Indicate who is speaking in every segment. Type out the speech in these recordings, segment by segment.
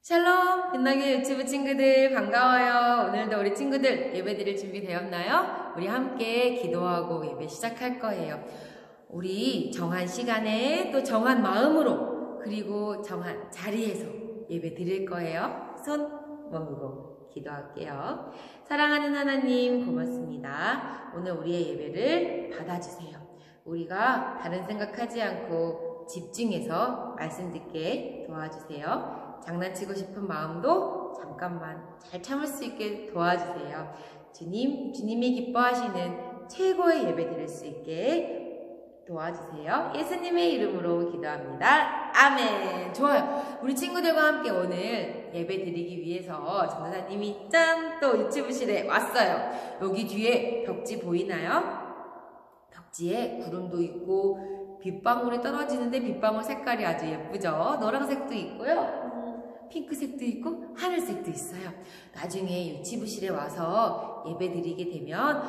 Speaker 1: 샬롬! 빛나게 유튜브 친구들 반가워요. 오늘도 우리 친구들 예배 드릴 준비 되었나요? 우리 함께 기도하고 예배 시작할 거예요. 우리 정한 시간에 또 정한 마음으로 그리고 정한 자리에서 예배 드릴 거예요. 손 모으고 기도할게요. 사랑하는 하나님 고맙습니다. 오늘 우리의 예배를 받아주세요. 우리가 다른 생각하지 않고 집중해서 말씀 듣게 도와주세요. 장난치고 싶은 마음도 잠깐만 잘 참을 수 있게 도와주세요. 주님이 기뻐하시는 최고의 예배 드릴 수 있게 도와주세요. 예수님의 이름으로 기도합니다. 아멘. 좋아요. 우리 친구들과 함께 오늘 예배 드리기 위해서 전도사님이 짠! 또 유튜브실에 왔어요. 여기 뒤에 벽지 보이나요? 벽지에 구름도 있고 빗방울이 떨어지는데 빗방울 색깔이 아주 예쁘죠? 노란색도 있고요. 핑크색도 있고 하늘색도 있어요. 나중에 유치부실에 와서 예배 드리게 되면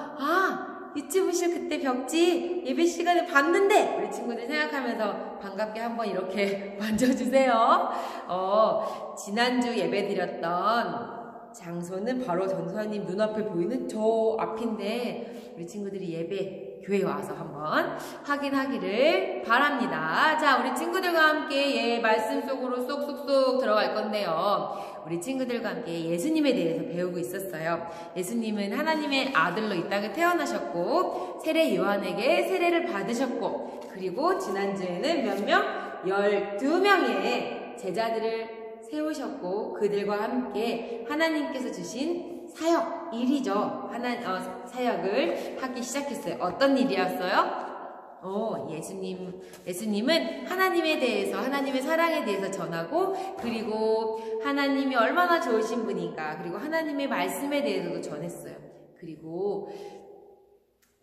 Speaker 1: 유치부실 그때 벽지 예배 시간에 봤는데 우리 친구들 생각하면서 반갑게 한번 이렇게 만져주세요. 지난주 예배 드렸던 장소는 바로 전도사님 눈앞에 보이는 저 앞인데 우리 친구들이 예배 교회에 와서 한번 확인하기를 바랍니다. 자, 우리 친구들과 함께 말씀 속으로 쏙쏙쏙 들어갈 건데요. 우리 친구들과 함께 예수님에 대해서 배우고 있었어요. 예수님은 하나님의 아들로 이 땅에 태어나셨고 세례 요한에게 세례를 받으셨고 그리고 지난주에는 몇 명? 12명의 제자들을 세우셨고 그들과 함께 하나님께서 주신 사역 일이죠. 사역을 하기 시작했어요. 어떤 일이었어요? 예수님은 하나님에 대해서, 하나님의 사랑에 대해서 전하고, 그리고 하나님이 얼마나 좋으신 분인가, 그리고 하나님의 말씀에 대해서도 전했어요. 그리고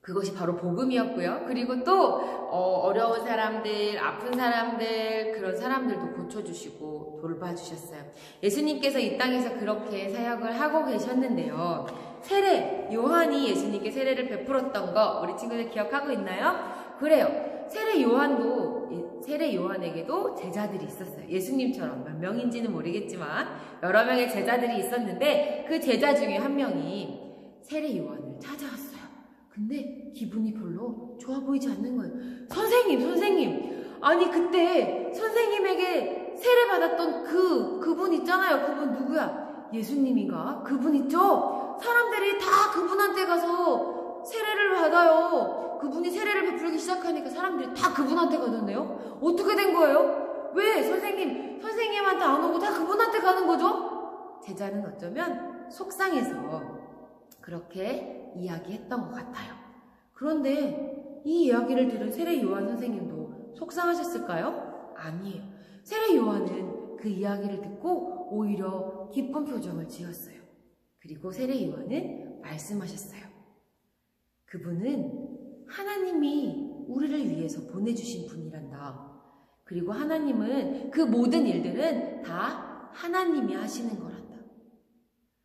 Speaker 1: 그것이 바로 복음이었고요. 그리고 또 어려운 사람들, 아픈 사람들, 그런 사람들도 고쳐주시고 돌봐주셨어요. 예수님께서 이 땅에서 그렇게 사역을 하고 계셨는데요. 세례, 요한이 예수님께 세례를 베풀었던 거 우리 친구들 기억하고 있나요? 그래요. 세례 요한에게도 제자들이 있었어요. 예수님처럼 몇 명인지는 모르겠지만 여러 명의 제자들이 있었는데 그 제자 중에 한 명이 세례 요한을 찾아왔어요. 근데 기분이 별로 좋아 보이지 않는 거예요. 선생님! 아니 그때 선생님에게 세례 받았던 그분 있잖아요. 그분 누구야? 예수님인가? 그분 있죠? 사람들이 다 그분한테 가서 세례를 받아요. 그분이 세례를 베풀기 시작하니까 사람들이 다 그분한테 가던데요? 어떻게 된 거예요? 왜 선생님한테 안 오고 다 그분한테 가는 거죠? 제자는 어쩌면 속상해서 그렇게 이야기했던 것 같아요. 그런데 이 이야기를 들은 세례 요한 선생님도 속상하셨을까요? 아니에요. 세례 요한은 그 이야기를 듣고 오히려 기쁜 표정을 지었어요. 그리고 세례 요한은 말씀하셨어요. 그분은 하나님이 우리를 위해서 보내주신 분이란다. 그리고 하나님은 그 모든 일들은 다 하나님이 하시는 거란다.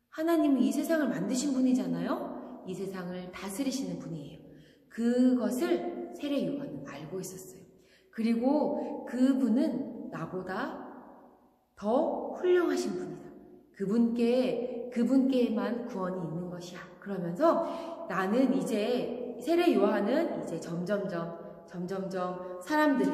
Speaker 1: 하나님은 이 세상을 만드신 분이잖아요. 이 세상을 다스리시는 분이에요. 그것을 세례 요한은 알고 있었어요. 그리고 그분은 나보다 더 훌륭하신 분이다. 그분께만 구원이 있는 것이야. 그러면서 나는 이제 세례 요한은 이제 점점점 사람들이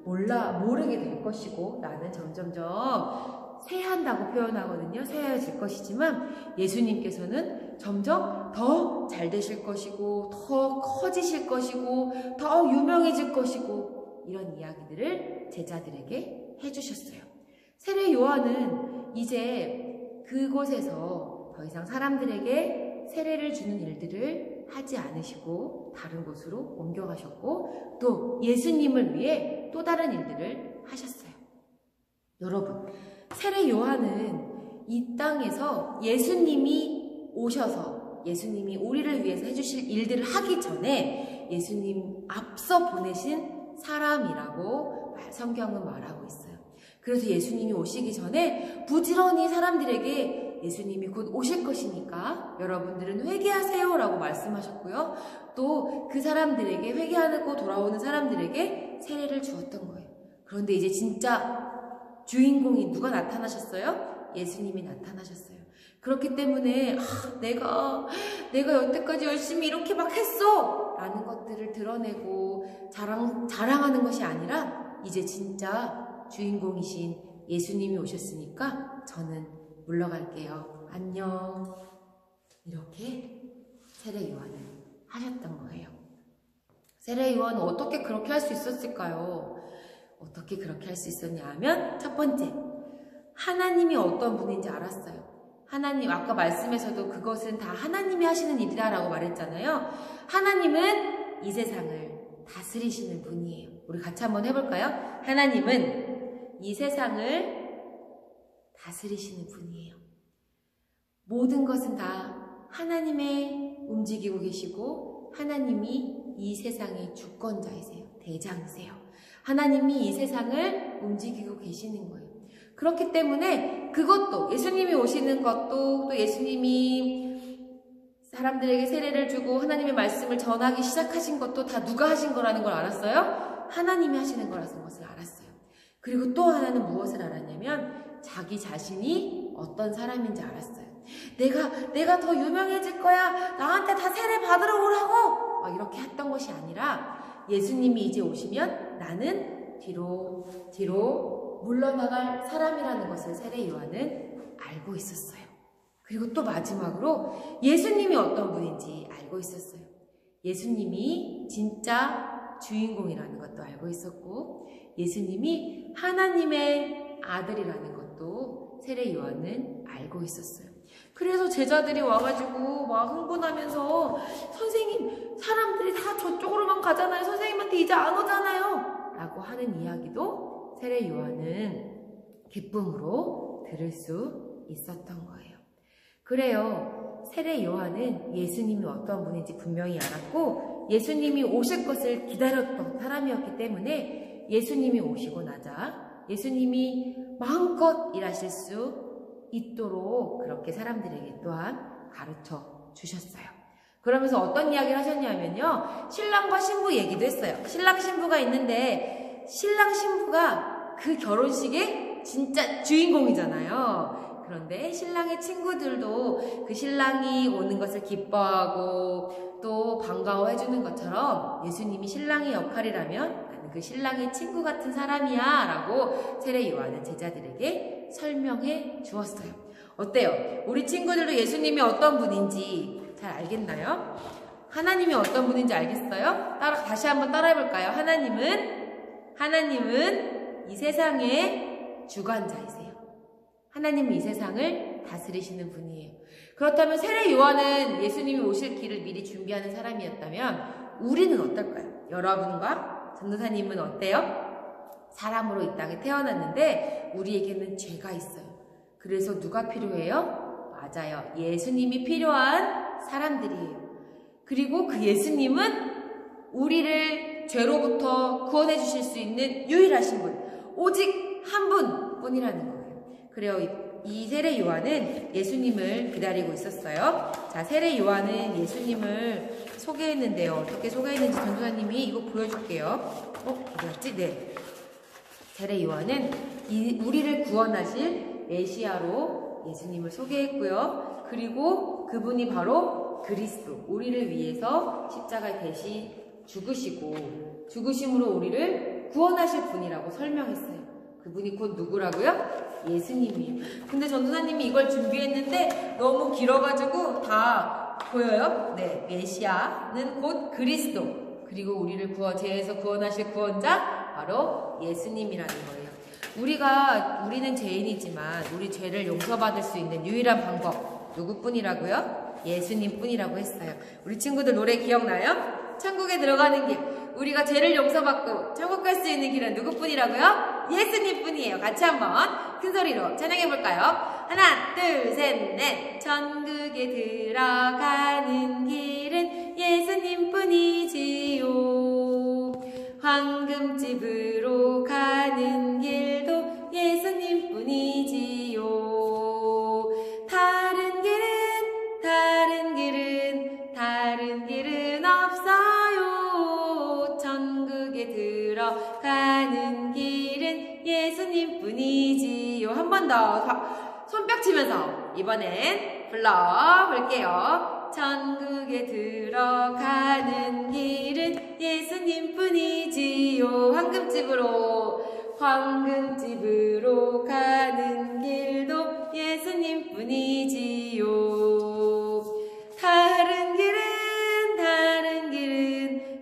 Speaker 1: 모르게 될 것이고 나는 점점점 쇠한다고 표현하거든요. 쇠해질 것이지만 예수님께서는 점점 더 잘 되실 것이고 더 커지실 것이고 더 유명해질 것이고 이런 이야기들을 제자들에게 해주셨어요. 세례 요한은 이제 그곳에서 더 이상 사람들에게 세례를 주는 일들을 하지 않으시고 다른 곳으로 옮겨가셨고 또 예수님을 위해 또 다른 일들을 하셨어요. 여러분, 세례 요한은 이 땅에서 예수님이 오셔서 예수님이 우리를 위해서 해주실 일들을 하기 전에 예수님 앞서 보내신 사람이라고 성경은 말하고 있어요. 그래서 예수님이 오시기 전에 부지런히 사람들에게 예수님이 곧 오실 것이니까 여러분들은 회개하세요 라고 말씀하셨고요. 또 그 사람들에게 회개하고 돌아오는 사람들에게 세례를 주었던 거예요. 그런데 이제 진짜 주인공이 누가 나타나셨어요? 예수님이 나타나셨어요. 그렇기 때문에 내가 여태까지 열심히 이렇게 막 했어! 라는 것들을 드러내고 자랑하는 것이 아니라 이제 진짜 주인공이신 예수님이 오셨으니까 저는 물러갈게요. 안녕. 이렇게 세례 요한은 하셨던 거예요. 세례 요한은 어떻게 그렇게 할 수 있었을까요? 어떻게 그렇게 할 수 있었냐 하면 첫 번째, 하나님이 어떤 분인지 알았어요. 하나님, 아까 말씀에서도 그것은 다 하나님이 하시는 일이다라고 말했잖아요. 하나님은 이 세상을 다스리시는 분이에요. 우리 같이 한번 해볼까요? 하나님은 이 세상을 다스리시는 분이에요. 모든 것은 다 하나님의 움직이고 계시고 하나님이 이 세상의 주권자이세요. 대장이세요. 하나님이 이 세상을 움직이고 계시는 거예요. 그렇기 때문에 그것도 예수님이 오시는 것도 또 예수님이 사람들에게 세례를 주고 하나님의 말씀을 전하기 시작하신 것도 다 누가 하신 거라는 걸 알았어요? 하나님이 하시는 거라는 것을 알았어요. 그리고 또 하나는 무엇을 알았냐면 자기 자신이 어떤 사람인지 알았어요. 내가 더 유명해질 거야. 나한테 다 세례 받으러 오라고. 막 이렇게 했던 것이 아니라 예수님이 이제 오시면 나는 뒤로 물러나갈 사람이라는 것을 세례 요한은 알고 있었어요. 그리고 또 마지막으로 예수님이 어떤 분인지 알고 있었어요. 예수님이 진짜 주인공이라는 것도 알고 있었고 예수님이 하나님의 아들이라는 것도 세례 요한은 알고 있었어요. 그래서 제자들이 와가지고 막 흥분하면서 선생님, 사람들이 다 저쪽으로만 가잖아요. 선생님한테 이제 안 오잖아요. 라고 하는 이야기도 세례 요한은 기쁨으로 들을 수 있었던 거예요. 그래요. 세례 요한은 예수님이 어떤 분인지 분명히 알았고 예수님이 오실 것을 기다렸던 사람이었기 때문에 예수님이 오시고 나자 예수님이 마음껏 일하실 수 있도록 그렇게 사람들에게 또한 가르쳐 주셨어요. 그러면서 어떤 이야기를 하셨냐면요. 신랑과 신부 얘기도 했어요. 신랑 신부가 있는데 신랑 신부가 그 결혼식의 진짜 주인공이잖아요. 그런데 신랑의 친구들도 그 신랑이 오는 것을 기뻐하고 또 반가워해 주는 것처럼 예수님이 신랑의 역할이라면 나는 그 신랑의 친구 같은 사람이야 라고 세례 요한은 제자들에게 설명해 주었어요. 어때요? 우리 친구들도 예수님이 어떤 분인지 잘 알겠나요? 하나님이 어떤 분인지 알겠어요? 다시 한번 따라해볼까요? 하나님은 이 세상의 주관자이세요. 하나님은 이 세상을 다스리시는 분이에요. 그렇다면 세례 요한은 예수님이 오실 길을 미리 준비하는 사람이었다면 우리는 어떨까요? 여러분과 전도사님은 어때요? 사람으로 이 땅에 태어났는데 우리에게는 죄가 있어요. 그래서 누가 필요해요? 맞아요. 예수님이 필요한 사람들이에요. 그리고 그 예수님은 우리를 죄로부터 구원해 주실 수 있는 유일하신 분, 오직 한 분뿐이라는 거예요. 그래요. 이 세례 요한은 예수님을 기다리고 있었어요. 자, 세례 요한은 예수님을 소개했는데요. 어떻게 소개했는지 전도사님이 이거 보여줄게요. 어디였지? 네. 세례 요한은 우리를 구원하실 메시아로 예수님을 소개했고요. 그리고 그분이 바로 그리스도, 우리를 위해서 십자가에 대신 죽으심으로 우리를 구원하실 분이라고 설명했어요. 그분이 곧 누구라고요? 예수님이에요. 근데 전도사님이 이걸 준비했는데 너무 길어가지고 다 보여요? 네, 메시아는 곧 그리스도, 그리고 우리를 죄에서 구원하실 구원자 바로 예수님이라는 거예요. 우리는 죄인이지만 우리 죄를 용서받을 수 있는 유일한 방법 누구뿐이라고요? 예수님뿐이라고 했어요. 우리 친구들 노래 기억나요? 천국에 들어가는 길, 우리가 죄를 용서받고 천국 갈 수 있는 길은 누구뿐이라고요? 예수님뿐이에요. 같이 한번 큰 소리로 찬양해볼까요? 하나, 둘, 셋, 넷. 천국에 들어가는 길은 예수님뿐이지요. 황금집으로 가는 길도 예수님뿐이지요. 다른 길은 없어요. 천국에 들어가는 길은 예수님뿐이지요. 한 번 더. 손뼉 치면서 이번엔 불러볼게요. 천국에 들어가는 길은 예수님뿐이지요. 황금집으로 가는 길도 예수님뿐이지요.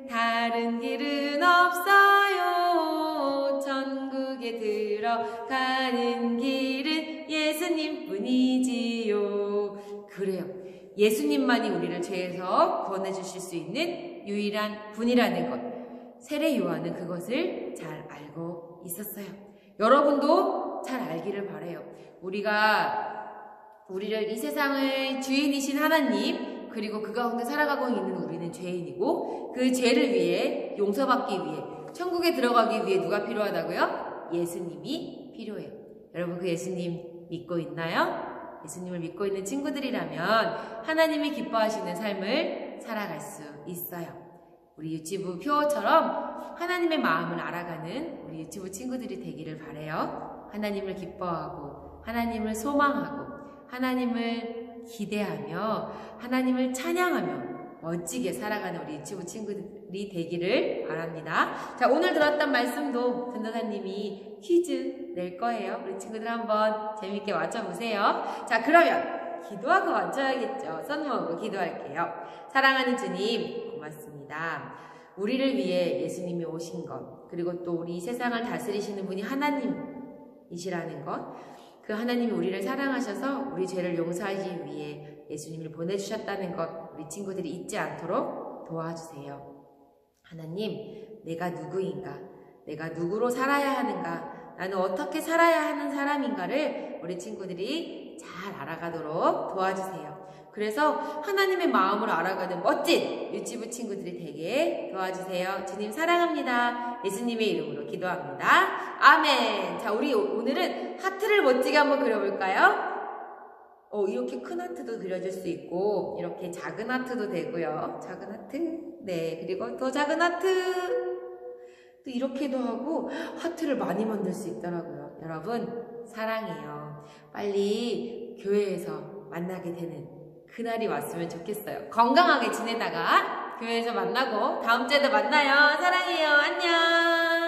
Speaker 1: 다른 길은 없어요. 천국에 들어가는 길은 예수님뿐이지요. 그래요. 예수님만이 우리를 죄에서 구원해 주실 수 있는 유일한 분이라는 것. 세례 요한은 그것을 잘 알고 있었어요. 여러분도 잘 알기를 바라요. 우리를 이 세상의 주인이신 하나님, 그리고 그 가운데 살아가고 있는 우리는 죄인이고, 그 죄를 위해 용서받기 위해 천국에 들어가기 위해 누가 필요하다고요? 예수님이 필요해요. 여러분 그 예수님 믿고 있나요? 예수님을 믿고 있는 친구들이라면 하나님이 기뻐하시는 삶을 살아갈 수 있어요. 우리 유치부 표처럼 하나님의 마음을 알아가는 우리 유치부 친구들이 되기를 바라요. 하나님을 기뻐하고 하나님을 소망하고 하나님을 기대하며 하나님을 찬양하며 멋지게 살아가는 우리 유치부 친구들이 되기를 바랍니다. 자, 오늘 들었던 말씀도 전도사님이 퀴즈 낼 거예요. 우리 친구들 한번 재밌게 맞춰보세요. 자, 그러면 기도하고 맞춰야겠죠. 손 모으고 기도할게요. 사랑하는 주님, 고맙습니다. 우리를 위해 예수님이 오신 것, 그리고 또 우리 세상을 다스리시는 분이 하나님이시라는 것, 그 하나님이 우리를 사랑하셔서 우리 죄를 용서하기 위해 예수님을 보내주셨다는 것, 우리 친구들이 잊지 않도록 도와주세요. 하나님, 내가 누구인가? 내가 누구로 살아야 하는가? 나는 어떻게 살아야 하는 사람인가를 우리 친구들이 잘 알아가도록 도와주세요. 그래서 하나님의 마음을 알아가는 멋진 유치부 친구들이 되게 도와주세요. 주님 사랑합니다. 예수님의 이름으로 기도합니다. 아멘. 자, 우리 오늘은 하트를 멋지게 한번 그려볼까요? 이렇게 큰 하트도 그려줄 수 있고 이렇게 작은 하트도 되고요. 작은 하트, 네, 그리고 더 작은 하트, 또 이렇게도 하고 하트를 많이 만들 수 있더라고요. 여러분 사랑해요. 빨리 교회에서 만나게 되는 그날이 왔으면 좋겠어요. 건강하게 지내다가 교회에서 만나고 다음 주에도 만나요. 사랑해요. 안녕.